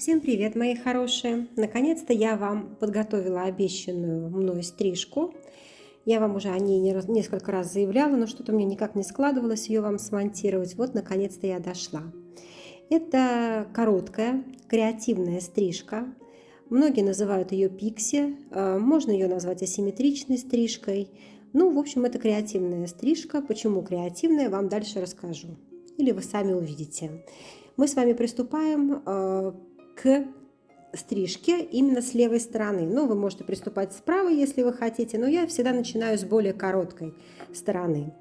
Всем привет, мои хорошие! Наконец-то я вам подготовила обещанную мной стрижку. Я вам уже о ней несколько раз заявляла, но что-то мне никак не складывалось ее вам смонтировать. Вот, наконец-то я дошла. Это короткая, креативная стрижка. Многие называют ее пикси, можно ее назвать асимметричной стрижкой. Ну, в общем, это креативная стрижка. Почему креативная, вам дальше расскажу. Или вы сами увидите. Мы с вами приступаем к стрижке именно с левой стороны. Ну, вы можете приступать справа, если вы хотите, но я всегда начинаю с более короткой стороны.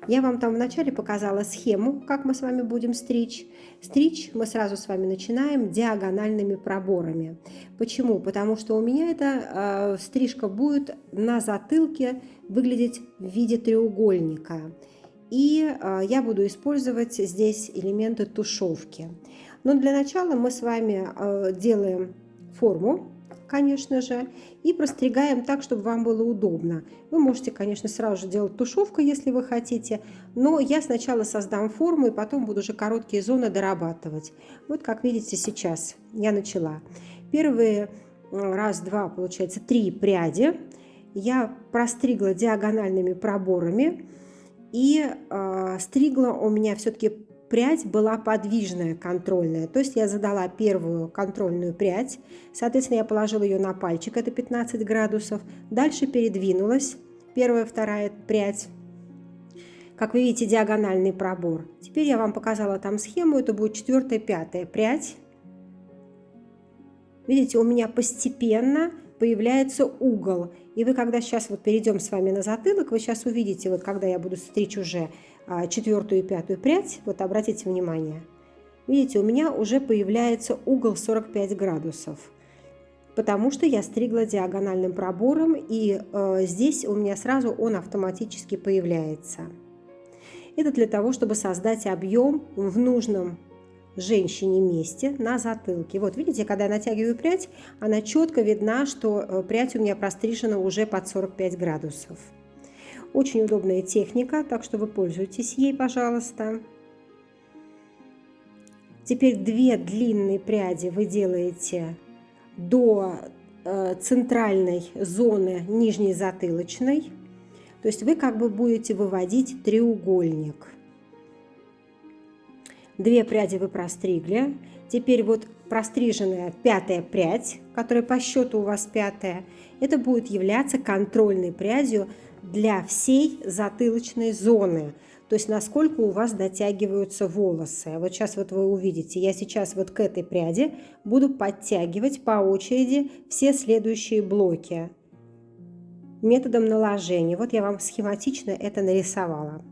Я вам там вначале показала схему, как мы с вами будем стричь. Стричь мы сразу с вами начинаем диагональными проборами. Почему? Потому что у меня эта стрижка будет на затылке выглядеть в виде треугольника. И я буду использовать здесь элементы тушевки. Но для начала мы с вами делаем форму, конечно же, и простригаем так, чтобы вам было удобно. Вы можете, конечно, сразу же делать тушевку, если вы хотите, но я сначала создам форму и потом буду уже короткие зоны дорабатывать. Вот как видите сейчас я начала. Первые раз, два, получается, 3 пряди я простригла диагональными проборами, и стригла у меня все-таки прядь была подвижная, контрольная. То есть я задала первую контрольную прядь, соответственно, я положила ее на пальчик, это 15 градусов. Дальше передвинулась первая, вторая прядь. Как вы видите, диагональный пробор. Теперь я вам показала там схему, это будет 4-я, 5-я прядь. Видите, у меня постепенно появляется угол. И вы, когда сейчас вот перейдем с вами на затылок, вы сейчас увидите, вот когда я буду стричь уже 4-ю и 5-ю прядь, вот обратите внимание, видите, у меня уже появляется угол 45 градусов, потому что я стригла диагональным пробором, и здесь у меня сразу он автоматически появляется. Это для того, чтобы создать объем в нужном женщине месте на затылке. Вот видите, когда я натягиваю прядь, она четко видна, что прядь у меня прострижена уже под 45 градусов. Очень удобная техника, так что вы пользуйтесь ей, пожалуйста. Теперь 2 длинные пряди вы делаете до центральной зоны нижней затылочной. То есть вы как бы будете выводить треугольник. 2 пряди вы простригли. Теперь вот простриженная 5-я прядь, которая по счету у вас 5-я, это будет являться контрольной прядью для всей затылочной зоны. То есть насколько у вас дотягиваются волосы. Вот сейчас вот вы увидите, я сейчас вот к этой пряди буду подтягивать по очереди все следующие блоки методом наложения. Вот я вам схематично это нарисовала.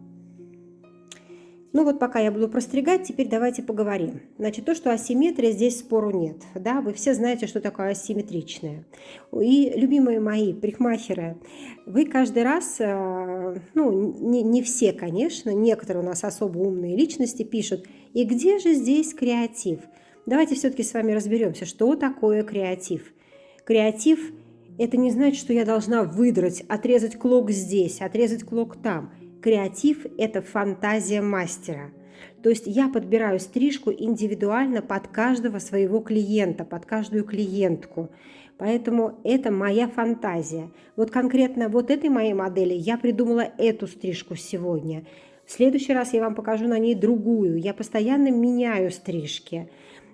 Ну вот пока я буду простригать, теперь давайте поговорим. Значит, то, что асимметрия, здесь спору нет. Да, вы все знаете, что такое асимметричное. И, любимые мои парикмахеры, вы каждый раз, ну, не все, конечно, некоторые у нас особо умные личности пишут, и где же здесь креатив? Давайте все-таки с вами разберемся, что такое креатив. Креатив – это не значит, что я должна выдрать, отрезать клок здесь, отрезать клок там. Креатив – это фантазия мастера. То есть я подбираю стрижку индивидуально под каждого своего клиента, под каждую клиентку. Поэтому это моя фантазия. Вот конкретно вот этой моей модели я придумала эту стрижку сегодня. В следующий раз я вам покажу на ней другую. Я постоянно меняю стрижки.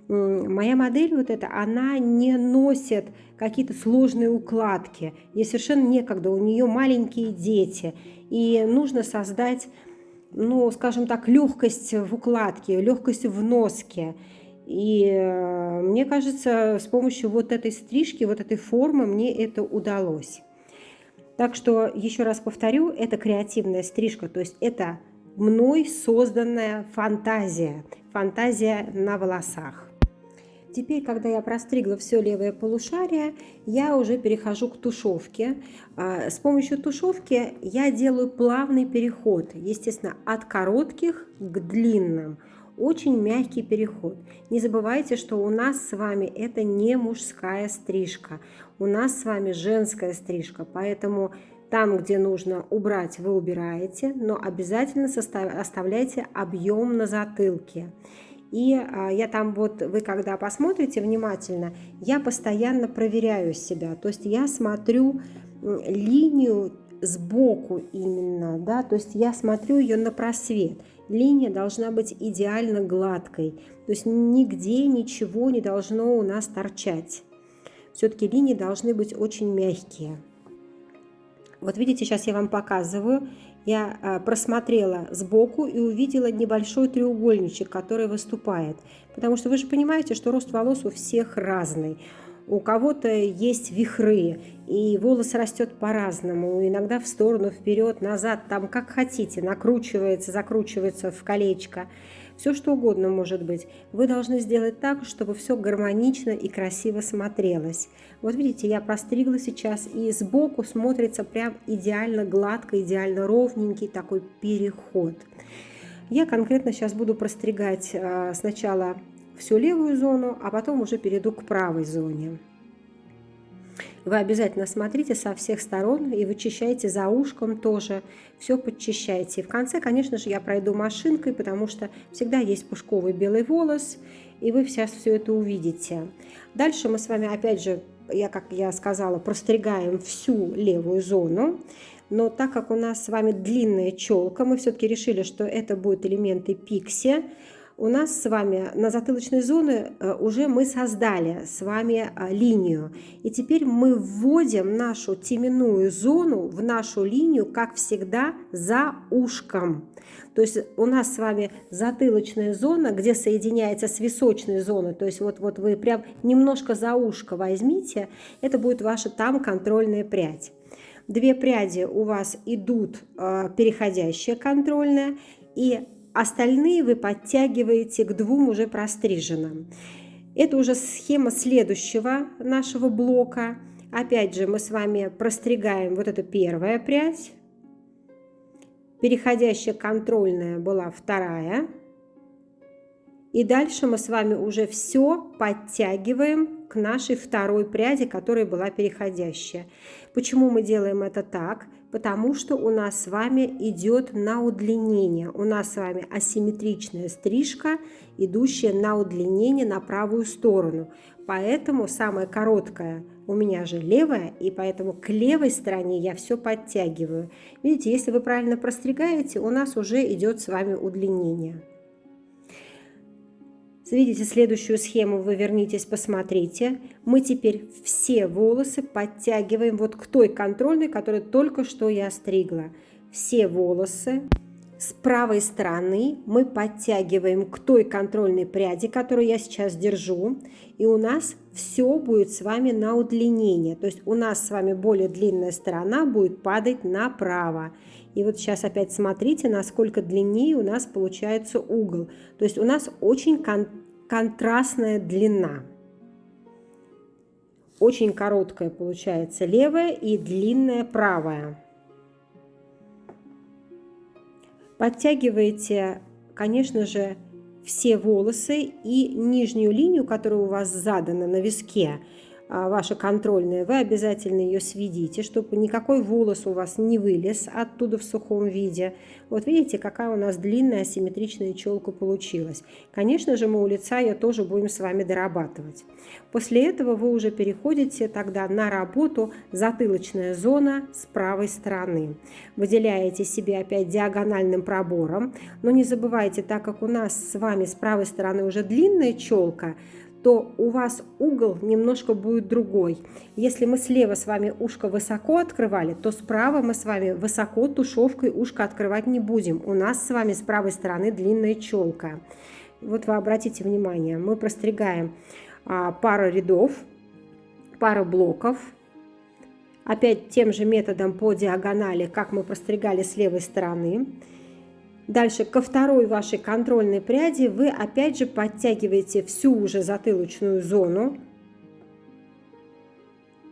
Моя модель вот эта, она не носит какие-то сложные укладки. Ей совершенно некогда, у нее маленькие дети. И нужно создать, ну, скажем так, легкость в укладке, легкость в носке. И мне кажется, с помощью вот этой стрижки, вот этой формы мне это удалось. Так что, еще раз повторю, это креативная стрижка, то есть это мной созданная фантазия, фантазия на волосах. Теперь, когда я простригла все левое полушарие, я уже перехожу к тушевке. С помощью тушевки я делаю плавный переход, естественно, от коротких к длинным. Очень мягкий переход. Не забывайте, что у нас с вами это не мужская стрижка, у нас с вами женская стрижка, поэтому там, где нужно убрать, вы убираете, но обязательно оставляйте объем на затылке. И я там вот, вы когда посмотрите внимательно, я постоянно проверяю себя. То есть я смотрю линию сбоку именно, да, то есть я смотрю ее на просвет. Линия должна быть идеально гладкой, то есть нигде ничего не должно у нас торчать. Все-таки линии должны быть очень мягкие. Вот видите, сейчас я вам показываю. Я просмотрела сбоку и увидела небольшой треугольничек, который выступает. Потому что вы же понимаете, что рост волос у всех разный. У кого-то есть вихры, и волос растет по-разному, иногда в сторону, вперед, назад, там как хотите, накручивается, закручивается в колечко. Все что угодно может быть. Вы должны сделать так, чтобы все гармонично и красиво смотрелось. Вот видите, я простригла сейчас, и сбоку смотрится прям идеально гладко, идеально ровненький такой переход. Я конкретно сейчас буду простригать сначала всю левую зону, а потом уже перейду к правой зоне. Вы обязательно смотрите со всех сторон и вычищайте за ушком тоже, все подчищайте. И в конце, конечно же, я пройду машинкой, потому что всегда есть пушковый белый волос, и вы сейчас все это увидите. Дальше мы с вами, опять же, как я сказала, простригаем всю левую зону. Но так как у нас с вами длинная челка, мы все-таки решили, что это будут элементы пикси. У нас с вами на затылочной зоне уже мы создали с вами линию. И теперь мы вводим нашу теменную зону в нашу линию, как всегда, за ушком. То есть у нас с вами затылочная зона, где соединяется с височной зоной. То есть вот вы прям немножко за ушко возьмите, это будет ваша там контрольная прядь. Две пряди у вас идут переходящая контрольная, и остальные вы подтягиваете к двум уже простриженным. Это уже схема следующего нашего блока. Опять же, мы с вами простригаем вот эту первая прядь. Переходящая контрольная была вторая. И дальше мы с вами уже все подтягиваем к нашей второй пряди, которая была переходящая. Почему мы делаем это так? Потому что у нас с вами идет на удлинение. У нас с вами асимметричная стрижка, идущая на удлинение на правую сторону. Поэтому самая короткая у меня же левая, и поэтому к левой стороне я все подтягиваю. Видите, если вы правильно простригаете, у нас уже идет с вами удлинение. Видите, следующую схему вы вернитесь, посмотрите. Мы теперь все волосы подтягиваем вот к той контрольной, которую только что я стригла. Все волосы с правой стороны мы подтягиваем к той контрольной пряди, которую я сейчас держу. И у нас все будет с вами на удлинение. То есть у нас с вами более длинная сторона будет падать направо. И вот сейчас опять смотрите, насколько длиннее у нас получается угол. То есть у нас очень контрастная длина. Очень короткая получается левая и длинная правая. Подтягивайте, конечно же, все волосы и нижнюю линию, которая у вас задана на виске, ваша контрольная, вы обязательно ее сведите, чтобы никакой волос у вас не вылез оттуда в сухом виде. Вот видите, какая у нас длинная асимметричная челка получилась. Конечно же, мы у лица ее тоже будем с вами дорабатывать. После этого вы уже переходите тогда на работу затылочная зона с правой стороны. Выделяете себе опять диагональным пробором, но не забывайте, так как у нас с вами с правой стороны уже длинная челка, то у вас угол немножко будет другой. Если мы слева с вами ушко высоко открывали, то справа мы с вами высоко тушевкой ушко открывать не будем. У нас с вами с правой стороны длинная челка. Вот вы обратите внимание, мы простригаем пару рядов, пару блоков. Опять тем же методом по диагонали, как мы простригали с левой стороны. Дальше ко второй вашей контрольной пряди вы опять же подтягиваете всю уже затылочную зону.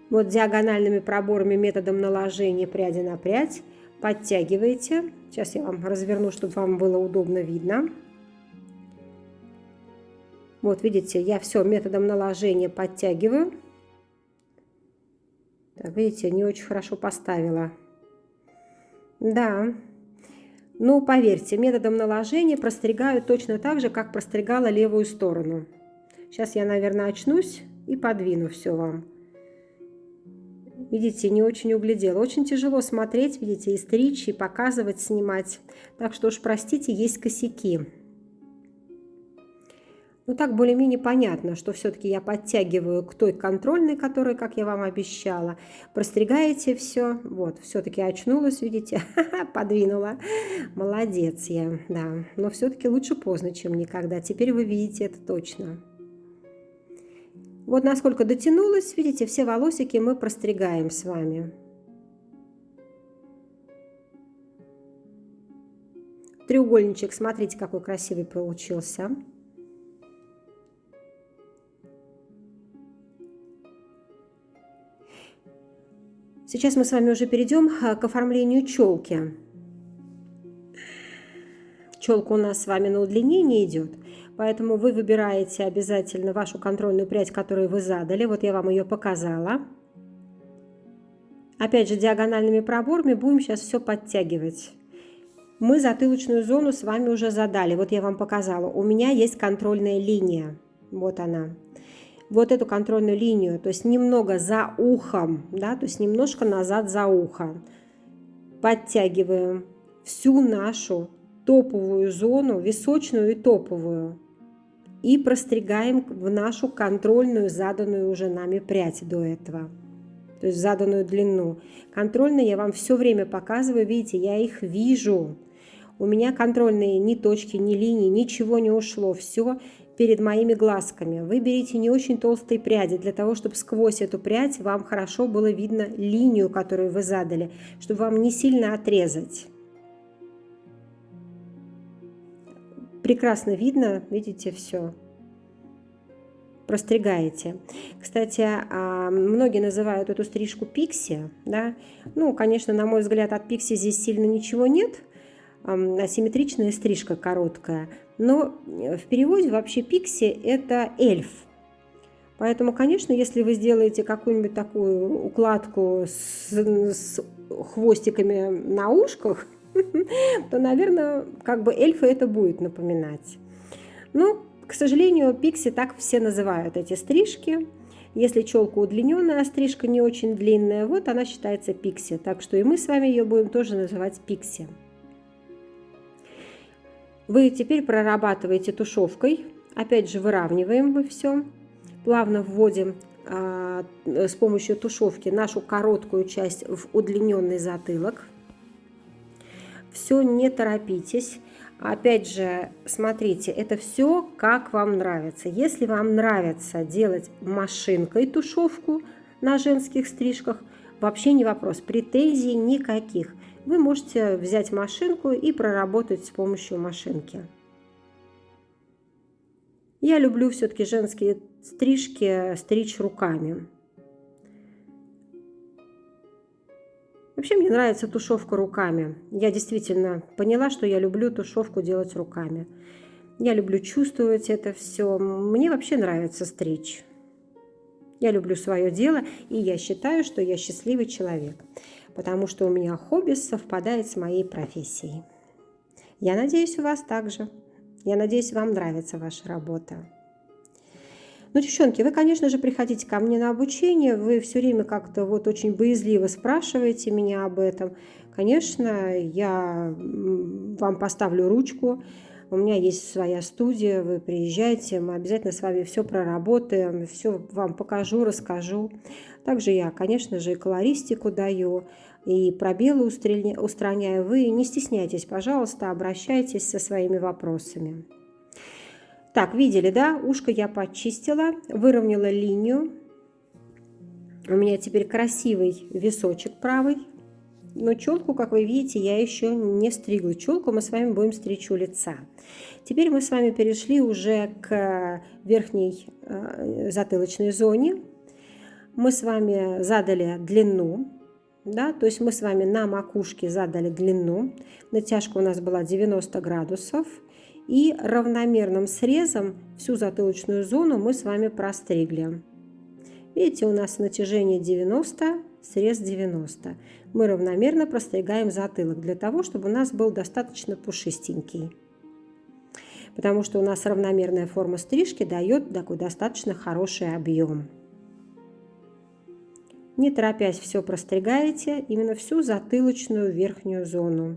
Вот диагональными проборами методом наложения пряди на прядь подтягиваете. Сейчас я вам разверну, чтобы вам было удобно видно. Вот видите, я все методом наложения подтягиваю. Так, видите, не очень хорошо поставила. Да. Но поверьте, методом наложения простригаю точно так же, как простригала левую сторону. Сейчас я, наверное, очнусь и подвину все вам. Видите, не очень углядела. Очень тяжело смотреть, видите, и стричь, и показывать, снимать. Так что уж простите, есть косяки. Ну так более-менее понятно, что все-таки я подтягиваю к той контрольной, которая, как я вам обещала. Простригаете все. Вот, все-таки очнулась, видите, подвинула. Молодец я, да. Но все-таки лучше поздно, чем никогда. Теперь вы видите это точно. Вот насколько дотянулась, видите, все волосики мы простригаем с вами. Треугольничек, смотрите, какой красивый получился. Сейчас мы с вами уже перейдем к оформлению челки. Челка у нас с вами на удлинение идет, поэтому вы выбираете обязательно вашу контрольную прядь, которую вы задали. Вот я вам ее показала. Опять же, диагональными проборами будем сейчас все подтягивать. Мы затылочную зону с вами уже задали. Вот я вам показала. У меня есть контрольная линия. Вот она. Вот эту контрольную линию, то есть немного за ухом, да, то есть немножко назад за ухо. Подтягиваем всю нашу топовую зону, височную и топовую. И простригаем в нашу контрольную, заданную уже нами прядь до этого. То есть заданную длину. Контрольные я вам все время показываю, видите, я их вижу. У меня контрольные ни точки, ни линии, ничего не ушло. Все перед моими глазками. Вы берите не очень толстые пряди, для того, чтобы сквозь эту прядь вам хорошо было видно линию, которую вы задали, чтобы вам не сильно отрезать. Прекрасно видно, видите, все. Простригаете. Кстати, многие называют эту стрижку пикси, да? Ну, конечно, на мой взгляд, от пикси здесь сильно ничего нет. Асимметричная стрижка короткая. Но в переводе вообще пикси – это эльф. Поэтому, конечно, если вы сделаете какую-нибудь такую укладку с хвостиками на ушках, то, наверное, как бы эльфа это будет напоминать. Но, к сожалению, пикси так все называют эти стрижки. Если челка удлиненная, а стрижка не очень длинная, вот она считается пикси. Так что и мы с вами ее будем тоже называть пикси. Вы теперь прорабатываете тушевкой. Опять же, выравниваем мы все. Плавно вводим с помощью тушевки нашу короткую часть в удлиненный затылок. Все, не торопитесь. Опять же, смотрите, это все как вам нравится. Если вам нравится делать машинкой тушевку на женских стрижках, вообще не вопрос, претензий никаких. Вы можете взять машинку и проработать с помощью машинки. Я люблю все-таки женские стрижки стричь руками. Вообще мне нравится тушевка руками. Я действительно поняла, что я люблю тушевку делать руками. Я люблю чувствовать это все. Мне вообще нравится стричь. Я люблю свое дело, и я считаю, что я счастливый человек, потому что у меня хобби совпадает с моей профессией. Я надеюсь, у вас также. Я надеюсь, вам нравится ваша работа. Ну, девчонки, вы, конечно же, приходите ко мне на обучение, вы все время как-то вот очень боязливо спрашиваете меня об этом. Конечно, я вам поставлю ручку, у меня есть своя студия, вы приезжайте, мы обязательно с вами все проработаем, все вам покажу, расскажу. Также я, конечно же, и колористику даю, и пробелы устраняю. Вы не стесняйтесь, пожалуйста, обращайтесь со своими вопросами. Так, видели, да? Ушко я почистила, выровняла линию. У меня теперь красивый височек правый. Но челку, как вы видите, я еще не стригла. Челку мы с вами будем стричь у лица. Теперь мы с вами перешли уже к верхней затылочной зоне. Мы с вами задали длину. Да, то есть мы с вами на макушке задали длину. Натяжка у нас была 90 градусов. И равномерным срезом всю затылочную зону мы с вами простригли. Видите, у нас натяжение 90, срез 90. Мы равномерно простригаем затылок для того, чтобы у нас был достаточно пушистенький. Потому что у нас равномерная форма стрижки дает такой достаточно хороший объем. Не торопясь все простригаете, именно всю затылочную верхнюю зону.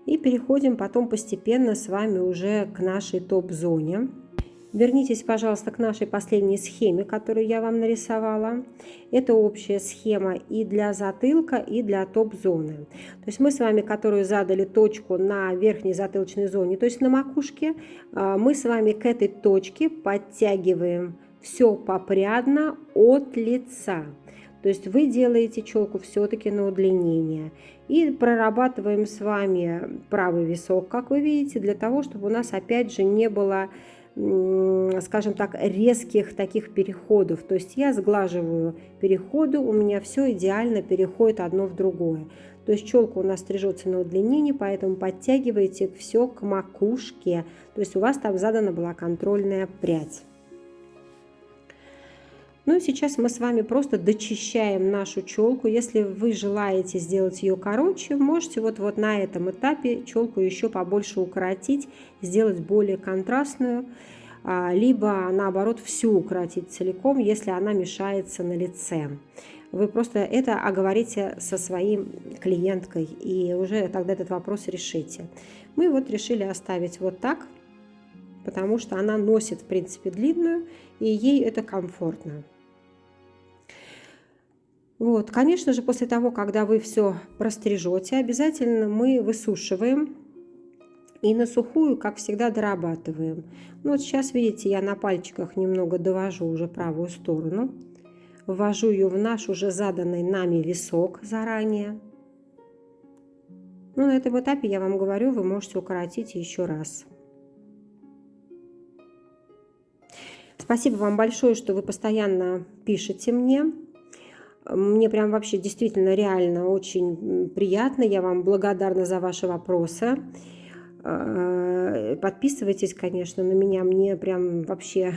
И переходим потом постепенно с вами уже к нашей топ-зоне. Вернитесь, пожалуйста, к нашей последней схеме, которую я вам нарисовала. Это общая схема и для затылка, и для топ-зоны. То есть мы с вами, которую задали точку на верхней затылочной зоне, то есть на макушке, мы с вами к этой точке подтягиваем все попрядно от лица. То есть вы делаете челку все-таки на удлинение. И прорабатываем с вами правый висок, как вы видите, для того, чтобы у нас опять же не было, скажем так, резких таких переходов. То есть я сглаживаю переходы, у меня все идеально переходит одно в другое. То есть челка у нас стрижется на удлинение, поэтому подтягивайте все к макушке. То есть у вас там задана была контрольная прядь. Ну и сейчас мы с вами просто дочищаем нашу челку. Если вы желаете сделать ее короче, можете вот на этом этапе челку еще побольше укоротить, сделать более контрастную, либо наоборот всю укоротить целиком, если она мешается на лице. Вы просто это оговорите со своей клиенткой и уже тогда этот вопрос решите. Мы вот решили оставить вот так, потому что она носит в принципе длинную и ей это комфортно. Вот, конечно же, после того, когда вы все прострижете, обязательно мы высушиваем и на сухую, как всегда, дорабатываем. Ну, вот сейчас, видите, я на пальчиках немного довожу уже правую сторону. Ввожу ее в наш уже заданный нами висок заранее. Ну, на этом этапе, я вам говорю, вы можете укоротить еще раз. Спасибо вам большое, что вы постоянно пишете мне. Мне прям вообще действительно реально очень приятно. Я вам благодарна за ваши вопросы. Подписывайтесь, конечно, на меня. Мне прям вообще...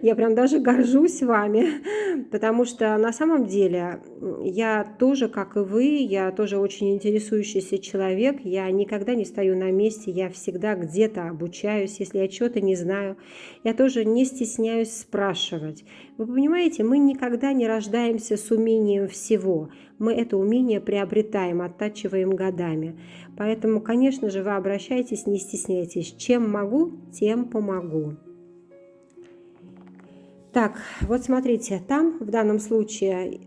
Я прям даже горжусь вами. Потому что на самом деле я тоже, как и вы, я тоже очень интересующийся человек. Я никогда не стою на месте. Я всегда где-то обучаюсь. Если я чего-то не знаю, я тоже не стесняюсь спрашивать. Вы понимаете, мы никогда не рождаемся с умением всего. Мы это умение приобретаем, оттачиваем годами. Поэтому, конечно же, вы обращайтесь, не стесняйтесь. Чем могу, тем помогу. Так, вот смотрите, там в данном случае...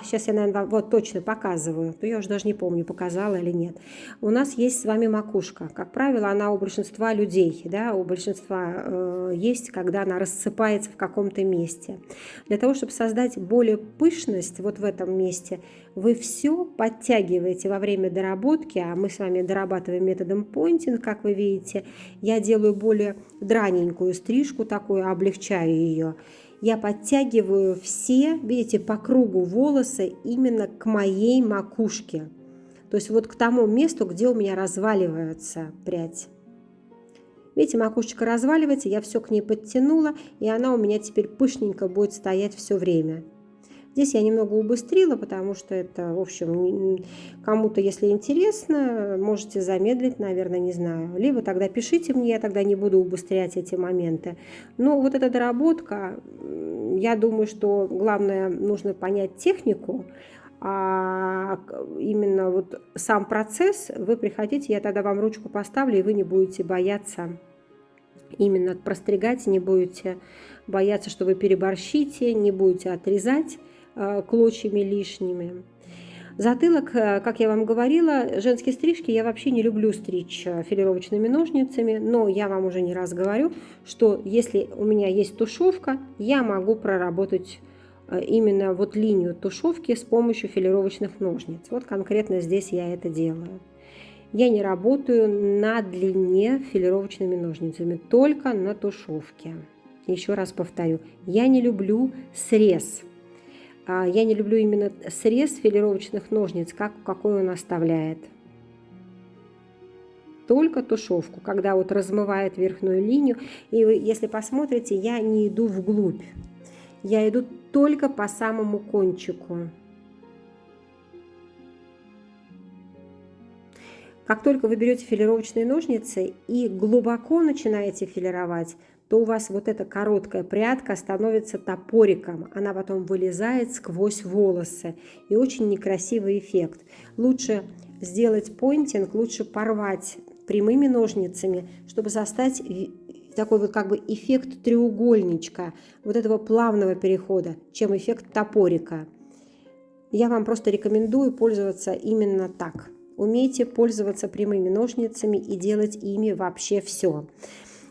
сейчас я, наверное, вот точно показываю. То я уже даже не помню, показала или нет. У нас есть с вами макушка. Как правило, она у большинства людей, да, у большинства есть, когда она рассыпается в каком-то месте. Для того, чтобы создать более пышность вот в этом месте, вы все подтягиваете во время доработки, а мы с вами дорабатываем методом pointing, как вы видите. Я делаю более драненькую стрижку такую, облегчаю ее. Я подтягиваю все, видите, по кругу волосы именно к моей макушке. То есть вот к тому месту, где у меня разваливается прядь. Видите, макушечка разваливается, я все к ней подтянула, и она у меня теперь пышненько будет стоять все время. Здесь я немного убыстрила, потому что это, в общем, кому-то, если интересно, можете замедлить, наверное, не знаю. Либо тогда пишите мне, я тогда не буду убыстрять эти моменты. Но вот эта доработка, я думаю, что главное, нужно понять технику, а именно вот сам процесс, вы приходите, я тогда вам ручку поставлю, и вы не будете бояться именно простригать, не будете бояться, что вы переборщите, не будете отрезать клочьями лишними. Затылок, как я вам говорила, женские стрижки я вообще не люблю стричь филировочными ножницами, но я вам уже не раз говорю, что если у меня есть тушевка, я могу проработать именно вот линию тушевки с помощью филировочных ножниц. Вот конкретно здесь я это делаю. Я не работаю на длине филировочными ножницами, только на тушевке. Еще раз повторю, я не люблю срез. Я не люблю именно срез филировочных ножниц, какой он оставляет. только тушевку, когда вот размывает верхнюю линию. И если посмотрите, я не иду вглубь, я иду только по самому кончику. Как только вы берете филировочные ножницы и глубоко начинаете филировать, то у вас вот эта короткая прядка становится топориком. Она потом вылезает сквозь волосы. И очень некрасивый эффект. Лучше сделать пойнтинг, лучше порвать прямыми ножницами, чтобы создать такой вот как бы эффект треугольничка, вот этого плавного перехода, чем эффект топорика. Я вам просто рекомендую пользоваться именно так. Умейте пользоваться прямыми ножницами и делать ими вообще все.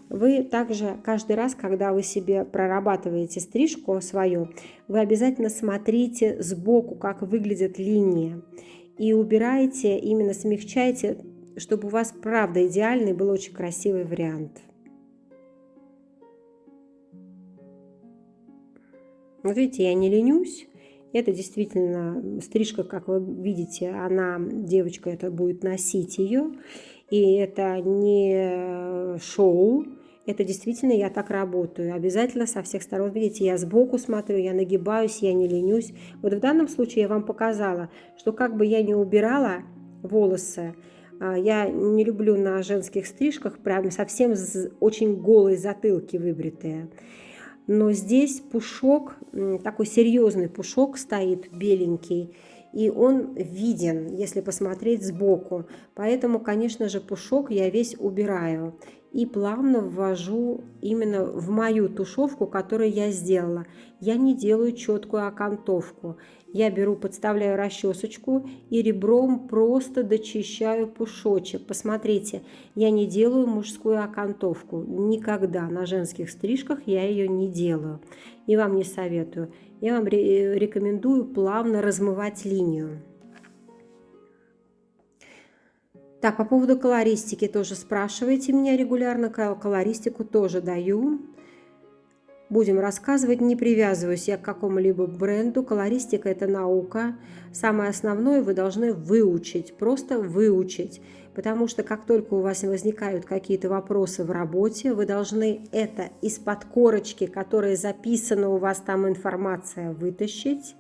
Вы также каждый раз, когда вы себе прорабатываете стрижку свою, вы обязательно смотрите сбоку, как выглядят линии. И убираете, именно смягчайте, чтобы у вас правда идеальный был очень красивый вариант. Вот видите, я не ленюсь. Это действительно стрижка, как вы видите, она, девочка, это будет носить ее. И это не шоу, это действительно я так работаю. Обязательно со всех сторон, видите, я сбоку смотрю, я нагибаюсь, я не ленюсь. Вот в данном случае я вам показала, что как бы я не убирала волосы, я не люблю на женских стрижках прям совсем очень голые затылки выбритые. Но здесь пушок, такой серьезный пушок стоит, беленький, и он виден, если посмотреть сбоку. Поэтому, конечно же, пушок я весь убираю и плавно ввожу именно в мою тушевку, которую я сделала. Я не делаю четкую окантовку. Я беру, подставляю расчесочку и ребром просто дочищаю пушочек. Посмотрите, я не делаю мужскую окантовку. Никогда на женских стрижках я ее не делаю. И вам не советую. Я вам рекомендую плавно размывать линию. Так, по поводу колористики тоже спрашиваете меня регулярно. Колористику тоже даю. Будем рассказывать, не привязываюсь я к какому-либо бренду. Колористика – это наука. Самое основное вы должны выучить, просто выучить. Потому что как только у вас возникают какие-то вопросы в работе, вы должны это из-под корочки, которая записана у вас там информация, вытащить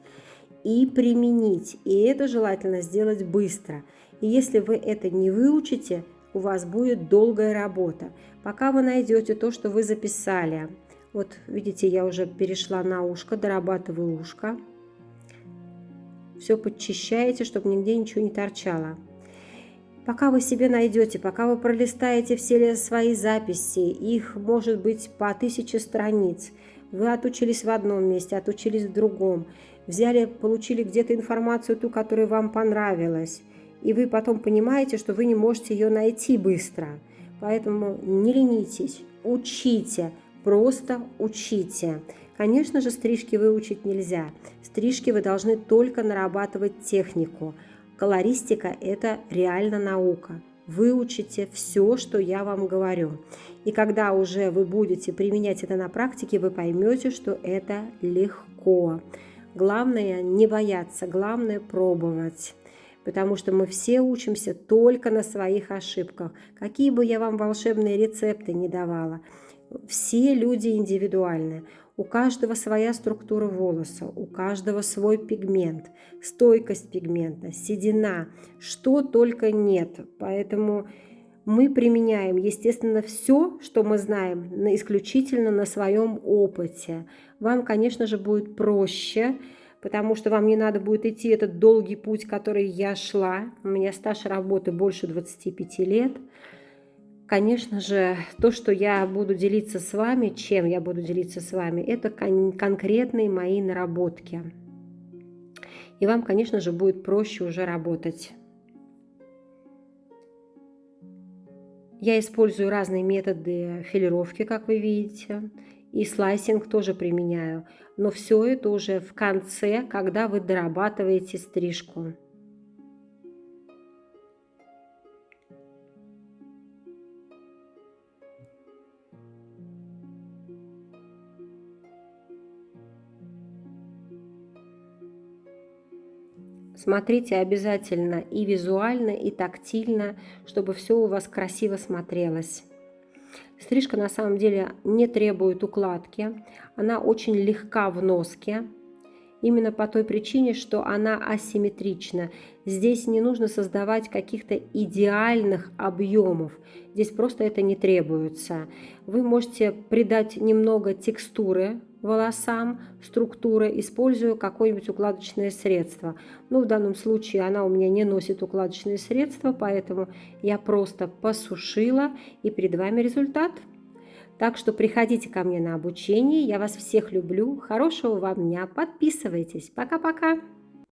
и применить. И это желательно сделать быстро. И если вы это не выучите, у вас будет долгая работа. Пока вы найдете то, что вы записали. Вот видите, я уже перешла на ушко, дорабатываю ушко. Все подчищаете, чтобы нигде ничего не торчало. Пока вы себе найдете, пока вы пролистаете все свои записи, их может быть по 1000 страниц, вы отучились в одном месте, отучились в другом, взяли, получили где-то информацию ту, которая вам понравилась, и вы потом понимаете, что вы не можете ее найти быстро. Поэтому не ленитесь, учите, просто учите. Конечно же, стрижки выучить нельзя. Стрижки вы должны только нарабатывать технику. Колористика – это реально наука. Выучите все, что я вам говорю. И когда уже вы будете применять это на практике, вы поймете, что это легко. Главное не бояться, главное пробовать. Потому что мы все учимся только на своих ошибках. Какие бы я вам волшебные рецепты не давала, все люди индивидуальны. У каждого своя структура волоса, у каждого свой пигмент, стойкость пигмента, седина, что только нет. Поэтому мы применяем, естественно, все, что мы знаем, исключительно на своем опыте. Вам, конечно же, будет проще, потому что вам не надо будет идти этот долгий путь, который я шла. У меня стаж работы больше 25 лет. Конечно же, то, что я буду делиться с вами, чем я буду делиться с вами, это конкретные мои наработки. И вам, конечно же, будет проще уже работать. Я использую разные методы филировки, как вы видите, и слайсинг тоже применяю. Но все это уже в конце, когда вы дорабатываете стрижку. Смотрите обязательно и визуально, и тактильно, чтобы все у вас красиво смотрелось. Стрижка на самом деле не требует укладки, она очень легка в носке, именно по той причине, что она асимметрична. Здесь не нужно создавать каких-то идеальных объемов, здесь просто это не требуется. Вы можете придать немного текстуры волосам, структуры, используя какое-нибудь укладочное средство. Ну, в данном случае она у меня не носит укладочные средства, поэтому я просто посушила, и перед вами результат. Так что приходите ко мне на обучение, я вас всех люблю, хорошего вам дня, подписывайтесь, пока-пока!